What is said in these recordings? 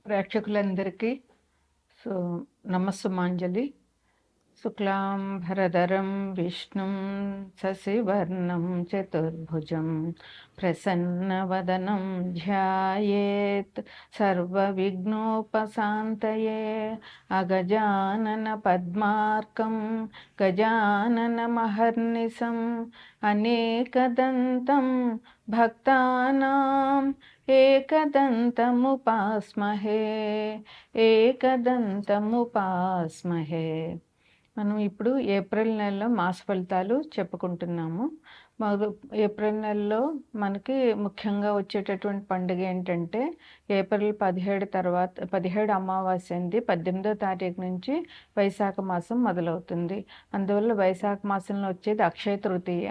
ప్రేక్షకులందరికీ సో నమస్సుమాంజలి. శుక్లాంబరధరం విష్ణుం శశివర్ణం చతుర్భుజం ప్రసన్నవదనం ధ్యాయేత్ సర్వవిఘ్నోపశాంతయే. అగజానన పద్మార్కం గజాననమహర్నిశం అనేకదంతం భక్తానాం ఏకదంతముపాస్మహే ఏకదంతముపాస్మహే. మనం ఇప్పుడు ఏప్రిల్ నెలలో మాస ఫలితాలు చెప్పుకుంటున్నాము. ఏప్రిల్ నెలలో మనకి ముఖ్యంగా వచ్చేటటువంటి పండుగ ఏంటంటే ఏప్రిల్ 17 తర్వాత 17 అమావాస్య అంది. 18వ తారీఖు నుంచి వైశాఖ మాసం మొదలవుతుంది. అందువల్ల వైశాఖ మాసంలో వచ్చేది అక్షయ తృతీయ.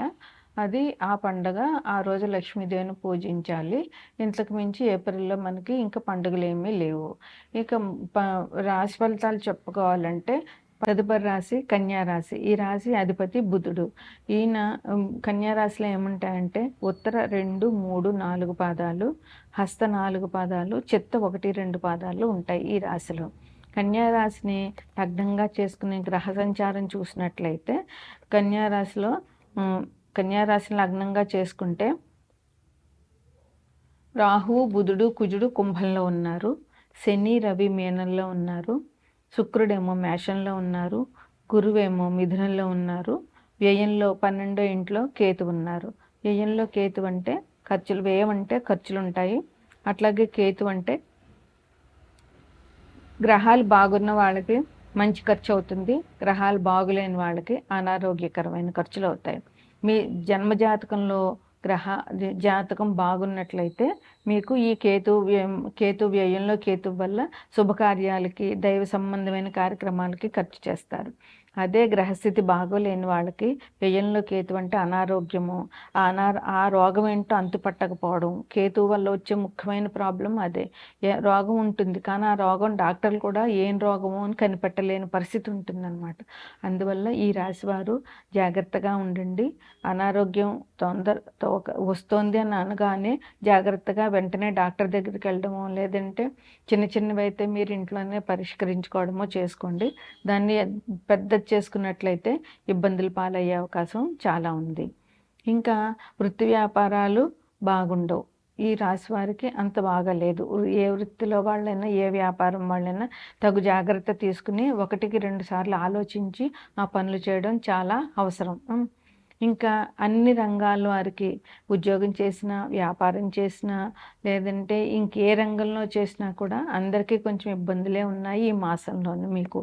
అది ఆ పండగ. ఆ రోజు లక్ష్మీదేవిని పూజించాలి. ఇంతకు మించి ఏప్రిల్లో మనకి ఇంకా పండుగలు ఏమీ లేవు. ఇక రాశి ఫలితాలు చెప్పుకోవాలంటే తదుపరి రాశి కన్యా రాశి. ఈ రాశి అధిపతి బుధుడు. ఈయన కన్యా రాశిలో ఏముంటాయంటే ఉత్తర 2, 3, 4 పాదాలు, హస్త 4 పాదాలు, చిత్త 1, 2 పాదాలు ఉంటాయి ఈ రాశిలో. కన్యా రాశిని లగ్నంగా చేసుకునే గ్రహ సంచారం చూసినట్లయితే కన్యా రాశిని లగ్నంగా చేసుకుంటే రాహు, బుధుడు, కుజుడు కుంభంలో ఉన్నారు. శని, రవి మీనంలో ఉన్నారు. శుక్రుడేమో మేషంలో ఉన్నారు. గురువేమో మిథునంలో ఉన్నారు. వ్యయంలో 12వ ఇంట్లో కేతు ఉన్నారు. వ్యయంలో కేతు అంటే ఖర్చులు, వ్యయం అంటే ఖర్చులు ఉంటాయి. అట్లాగే కేతు అంటే గ్రహాలు బాగున్న వాళ్ళకి మంచి ఖర్చు అవుతుంది. గ్రహాలు బాగులేని వాళ్ళకి అనారోగ్యకరమైన ఖర్చులు అవుతాయి. మీ జన్మజాతకంలో జాతకం బాగున్నట్లయితే మీకు ఈ కేతు వ్యయంలో కేతు వల్ల శుభకార్యాలకి, దైవ సంబంధమైన కార్యక్రమాలకి ఖర్చు చేస్తారు. అదే గ్రహస్థితి బాగోలేని వాళ్ళకి వ్యయంలో కేతు అంటే అనారోగ్యము, ఆ రోగం ఏంటో అంతుపట్టకపోవడం. కేతు వల్ల వచ్చే ముఖ్యమైన ప్రాబ్లం అదే. రోగం ఉంటుంది కానీ ఆ రోగం డాక్టర్లు కూడా ఏం రోగము అని కనిపెట్టలేని పరిస్థితి ఉంటుందన్నమాట. అందువల్ల ఈ రాశి వారు జాగ్రత్తగా ఉండండి. అనారోగ్యం వస్తోంది అని అనగానే జాగ్రత్తగా వెంటనే డాక్టర్ దగ్గరికి వెళ్ళడమో, లేదంటే చిన్నవి అయితే మీరు ఇంట్లోనే పరిష్కరించుకోవడమో చేసుకోండి. దాన్ని పెద్ద చేసుకున్నట్లయితే ఇబ్బందులు పాలయ్యే అవకాశం చాలా ఉంది. ఇంకా వృత్తి వ్యాపారాలు బాగుండవు. ఈ రాశి వారికి అంత బాగాలేదు. ఏ వృత్తిలో వాళ్ళైనా, ఏ వ్యాపారం వాళ్ళైనా తగు జాగ్రత్త తీసుకుని 1కి 2 సార్లు ఆలోచించి ఆ పనులు చేయడం చాలా అవసరం. ఇంకా అన్ని రంగాల వారికి ఉద్యోగం చేసినా, వ్యాపారం చేసినా, లేదంటే ఇంకే రంగంలో చేసినా కూడా అందరికీ కొంచెం ఇబ్బందులే ఉన్నాయి ఈ మాసంలోనే మీకు.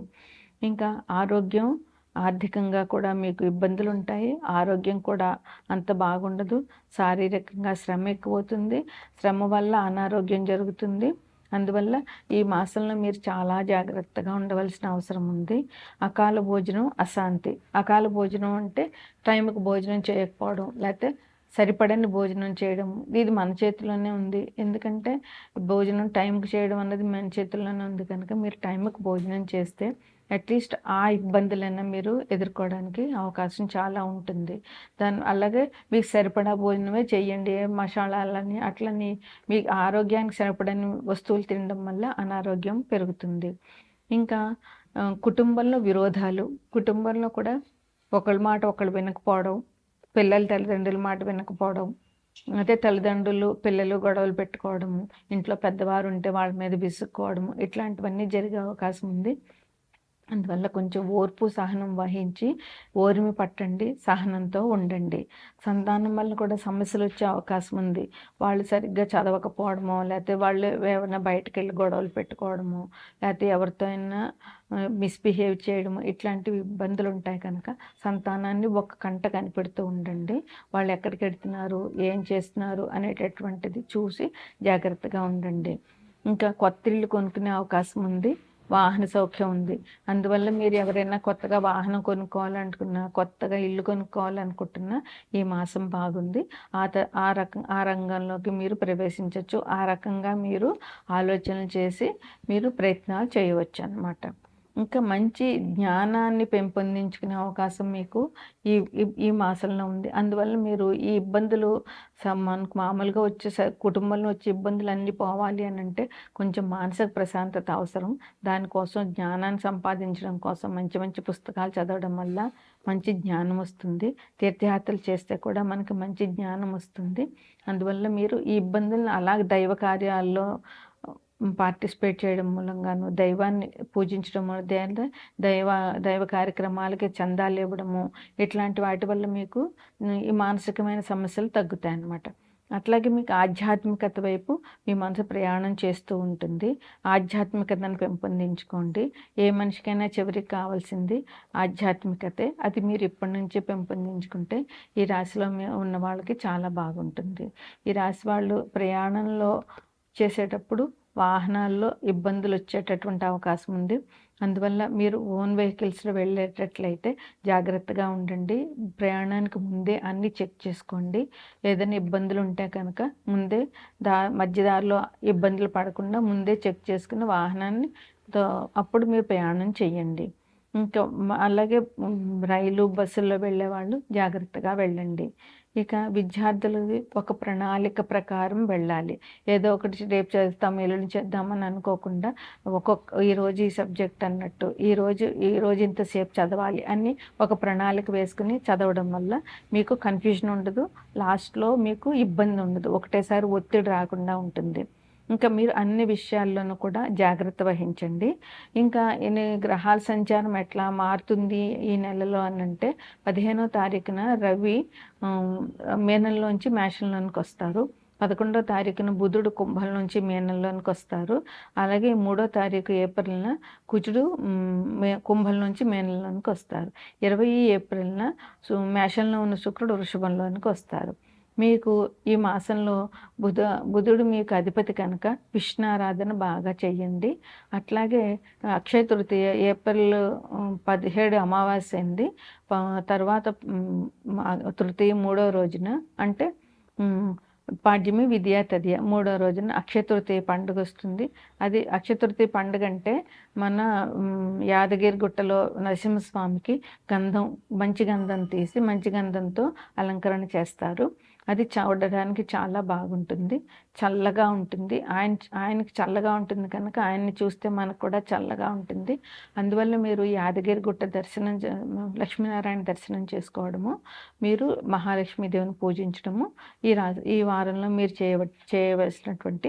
ఇంకా ఆరోగ్యం, ఆర్థికంగా కూడా మీకు ఇబ్బందులు ఉంటాయి. ఆరోగ్యం కూడా అంత బాగుండదు. శారీరకంగా శ్రమ ఎక్కువవుతుంది. శ్రమ వల్ల అనారోగ్యం జరుగుతుంది. అందువల్ల ఈ మాసంలో మీరు చాలా జాగ్రత్తగా ఉండవలసిన అవసరం ఉంది. అకాల భోజనం అశాంతి. అకాల భోజనం అంటే టైంకి భోజనం చేయకపోవడం, లేకపోతే సరిపడని భోజనం చేయడం. ఇది మన చేతిలోనే ఉంది. ఎందుకంటే భోజనం టైంకి చేయడం అన్నది మన చేతుల్లోనే ఉంది కనుక మీరు టైంకి భోజనం చేస్తే అట్లీస్ట్ ఆ ఇబ్బందులైనా మీరు ఎదుర్కోవడానికి అవకాశం చాలా ఉంటుంది. అలాగే మీకు సరిపడా భోజనమే చెయ్యండి. మసాలాలని అట్లని మీకు ఆరోగ్యానికి సరిపడని వస్తువులు తినడం వల్ల అనారోగ్యం పెరుగుతుంది. ఇంకా కుటుంబంలో విరోధాలు. కుటుంబంలో కూడా ఒకళ్ళ మాట ఒకళ్ళు వినకపోవడం, తల్లిదండ్రుల మాట వినకపోవడం, అదే తల్లిదండ్రులు పిల్లలు గొడవలు పెట్టుకోవడము, ఇంట్లో పెద్దవారు ఉంటే వాళ్ళ మీద విసుక్కోవడము, ఇట్లాంటివన్నీ జరిగే అవకాశం ఉంది. అందువల్ల కొంచెం ఓర్పు, సహనం వహించి ఓర్మి పట్టండి, సహనంతో ఉండండి. సంతానం వల్ల కూడా సమస్యలు వచ్చే అవకాశం ఉంది. వాళ్ళు సరిగ్గా చదవకపోవడమో, లేకపోతే వాళ్ళు ఏమైనా బయటకు వెళ్ళి గొడవలు పెట్టుకోవడము, లేకపోతే ఎవరితో అయినా మిస్బిహేవ్ చేయడము, ఇట్లాంటివి ఇబ్బందులు ఉంటాయి కనుక సంతానాన్ని ఒక కంట కనిపెడుతూ ఉండండి. వాళ్ళు ఎక్కడికి వెళ్తున్నారు, ఏం చేస్తున్నారు అనేటటువంటిది చూసి జాగ్రత్తగా ఉండండి. ఇంకా కొత్త ఇల్లు కొనుక్కునే అవకాశం ఉంది. వాహన సౌఖ్యం ఉంది. అందువల్ల మీరు ఎవరైనా కొత్తగా వాహనం కొనుక్కోవాలనుకున్నా, కొత్తగా ఇల్లు కొనుక్కోవాలనుకుంటున్నా ఈ మాసం బాగుంది. ఆ రంగంలోకి మీరు ప్రవేశించవచ్చు. ఆ రకంగా మీరు ఆలోచనలు చేసి మీరు ప్రయత్నాలు చేయవచ్చు అన్నమాట. ఇంకా మంచి జ్ఞానాన్ని పెంపొందించుకునే అవకాశం మీకు ఈ ఈ ఈ మాసంలో ఉంది. అందువల్ల మీరు ఈ ఇబ్బందులు మనకు మామూలుగా వచ్చే కుటుంబంలో వచ్చే ఇబ్బందులన్నీ పోవాలి అనంటే కొంచెం మానసిక ప్రశాంతత అవసరం. దానికోసం జ్ఞానాన్ని సంపాదించడం కోసం మంచి మంచి పుస్తకాలు చదవడం వల్ల మంచి జ్ఞానం వస్తుంది. తీర్థయాత్రలు చేస్తే కూడా మనకి మంచి జ్ఞానం వస్తుంది. అందువల్ల మీరు ఈ ఇబ్బందులను అలాగే దైవ కార్యాల్లో పార్టిసిపేట్ చేయడం మూలంగాను, దైవాన్ని పూజించడం దైవ దైవ కార్యక్రమాలకి చందాలు ఇవ్వడము, ఇట్లాంటి వాటి వల్ల మీకు ఈ మానసికమైన సమస్యలు తగ్గుతాయన్నమాట. అట్లాగే మీకు ఆధ్యాత్మికత వైపు మీ మనసు ప్రయాణం చేస్తూ ఉంటుంది. ఆధ్యాత్మికతను పెంపొందించుకోండి. ఏ మనిషికైనా చివరికి కావాల్సింది ఆధ్యాత్మికతే. అది మీరు ఇప్పటి నుంచే పెంపొందించుకుంటే ఈ రాశిలో ఉన్న వాళ్ళకి చాలా బాగుంటుంది. ఈ రాశి వాళ్ళు ప్రయాణంలో చేసేటప్పుడు వాహనాల్లో ఇబ్బందులు వచ్చేటటువంటి అవకాశం ఉంది. అందువల్ల మీరు ఓన్ వెహికల్స్లో వెళ్ళేటట్లయితే జాగ్రత్తగా ఉండండి. ప్రయాణానికి ముందే అన్నీ చెక్ చేసుకోండి. ఏదైనా ఇబ్బందులు ఉంటే కనుక ముందే మధ్య దారిలో ఇబ్బందులు పడకుండా ముందే చెక్ చేసుకుని వాహనాన్ని అప్పుడు మీరు ప్రయాణం చేయండి. ఇంకా అలాగే రైలు బస్సుల్లో వెళ్ళేవాళ్ళు జాగ్రత్తగా వెళ్ళండి. ఇక విద్యార్థులది ఒక ప్రణాళిక ప్రకారం వెళ్ళాలి. ఏదో ఒకటి రేపు చేద్దాం ఎల్లుండి చేద్దామని అనుకోకుండా ఈరోజు ఈ సబ్జెక్ట్ అన్నట్టు ఈరోజు ఇంతసేపు చదవాలి అని ఒక ప్రణాళిక వేసుకుని చదవడం వల్ల మీకు కన్ఫ్యూజన్ ఉండదు. లాస్ట్లో మీకు ఇబ్బంది ఉండదు. ఒకటేసారి ఒత్తిడి రాకుండా ఉంటుంది. ఇంకా మీరు అన్ని విషయాల్లోనూ కూడా జాగ్రత్త వహించండి. ఇంకా గ్రహాల సంచారం ఎట్లా మారుతుంది ఈ నెలలో అనంటే 15వ తారీఖున రవి మీనంలోంచి మేషంలోనికి వస్తారు. 11వ తారీఖున బుధుడు కుంభం నుంచి మీనంలోనికి వస్తారు. అలాగే 3వ తారీఖు ఏప్రిల్న కుజుడు కుంభం నుంచి మీనంలోనికి వస్తారు. 20 ఏప్రిల్న మేషంలో ఉన్న శుక్రుడు వృషభంలోనికి వస్తారు. మీకు ఈ మాసంలో బుధుడు మీకు అధిపతి కనుక విష్ణారాధన బాగా చెయ్యండి. అట్లాగే అక్షయ తృతీయ ఏప్రిల్ 17 అమావాస్య అయింది. తర్వాత తృతీయ 3వ రోజున అంటే పాడ్యమి విద్యా తదియ 3వ రోజున అక్షయ తృతీయ పండుగ వస్తుంది. అది అక్షయ తృతీయ పండుగ అంటే మన యాదగిరి గుట్టలో నరసింహస్వామికి మంచి గంధం తీసి మంచి గంధంతో అలంకరణ చేస్తారు. అది చూడడానికి చాలా బాగుంటుంది. చల్లగా ఉంటుంది. ఆయనకి చల్లగా ఉంటుంది కనుక ఆయన్ని చూస్తే మనకు కూడా చల్లగా ఉంటుంది. అందువల్ల మీరు యాదగిరి గుట్ట లక్ష్మీనారాయణ దర్శనం చేసుకోవడము, మీరు మహాలక్ష్మీదేవిని పూజించడము ఈ వారంలో మీరు చేయవలసినటువంటి